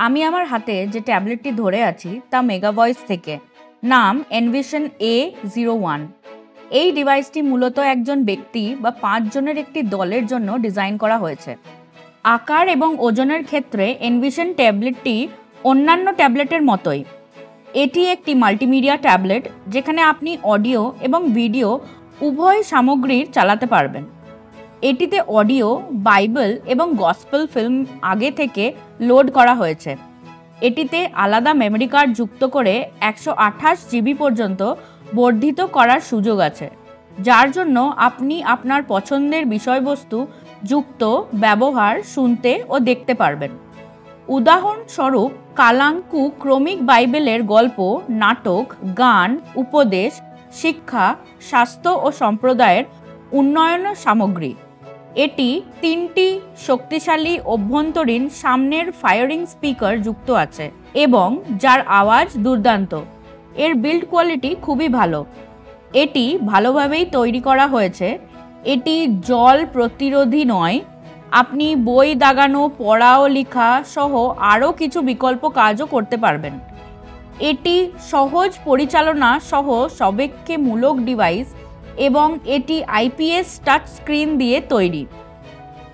আমি আমার হাতে যে ট্যাবলেটটি ধরে আছি তা মেগাভয়েস থেকে, নাম এনভিশন A01। এই ডিভাইসটি মূলত একজন ব্যক্তি বা 5 জনের একটি দলের জন্য ডিজাইন করা হয়েছে। আকার এবং ওজনের ক্ষেত্রে এনভিশন ট্যাবলেটটি অন্যান্য ট্যাবলেটের মতোই। এটি একটি মাল্টিমিডিয়া ট্যাবলেট যেখানে আপনি অডিও এবং ভিডিও উভয় সামগ্রীর চালাতে পারবেন। এটিতে অডিও, বাইবেল এবং গসপেল ফিল্ম আগে থেকে লোড করা হয়েছে। এটিতে আলাদা মেমরি কার্ড যুক্ত করে 128 GB পর্যন্ত বর্ধিত করার সুযোগ আছে, যার জন্য আপনি আপনার পছন্দের বিষয়বস্তু যুক্ত, ব্যবহার, শুনতে ও দেখতে পারবেন। উদাহরণস্বরূপ কালাঙ্কু ক্রমিক বাইবেলের গল্প, নাটক, গান, উপদেশ, শিক্ষা, স্বাস্থ্য ও সম্প্রদায়ের উন্নয়ন সামগ্রী। এটি 3টি শক্তিশালী অভ্যন্তরীণ সামনের ফায়ারিং স্পিকার যুক্ত আছে এবং যার আওয়াজ দুর্দান্ত। এর বিল্ড কোয়ালিটি খুবই ভালো। এটি ভালোভাবেই তৈরি করা হয়েছে। এটি জল প্রতিরোধী নয়। আপনি বই দাগানো, পড়া ও লেখা সহ আরও কিছু বিকল্প কাজও করতে পারবেন। এটি সহজ পরিচালনা সহ সবেক্ষমূলক ডিভাইস এবং এটি IPS টাচ স্ক্রিন দিয়ে তৈরি।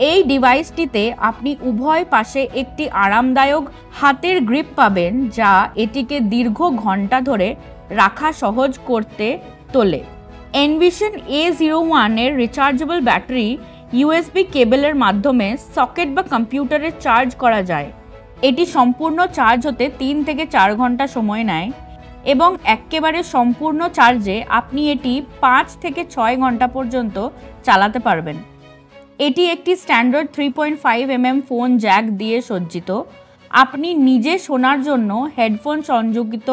এই ডিভাইসটিতে আপনি উভয় পাশে একটি আরামদায়ক হাতের গ্রিপ পাবেন, যা এটিকে দীর্ঘ ঘন্টা ধরে রাখা সহজ করতে তোলে। এনভিশন A01 এর রিচার্জেবল ব্যাটারি USB কেবলের মাধ্যমে সকেট বা কম্পিউটারে চার্জ করা যায়। এটি সম্পূর্ণ চার্জ হতে 3 থেকে 4 ঘন্টা সময় নেয় এবং একেবারে সম্পূর্ণ চার্জে আপনি এটি 5 থেকে 6 ঘন্টা পর্যন্ত চালাতে পারবেন। এটি একটি স্ট্যান্ডার্ড 3.5 mm ফোন জ্যাক দিয়ে সজ্জিত। আপনি নিজে শোনার জন্য হেডফোন সংযোজিত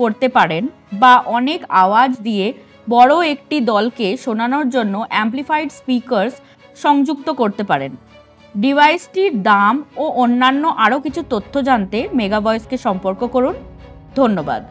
করতে পারেন বা অনেক আওয়াজ দিয়ে বড় একটি দলকে শোনানোর জন্য অ্যাম্প্লিফাইড স্পিকারস সংযুক্ত করতে পারেন। ডিভাইসটির দাম ও অন্যান্য আরও কিছু তথ্য জানতে মেগাভয়েসকে সম্পর্ক করুন। ধন্যবাদ।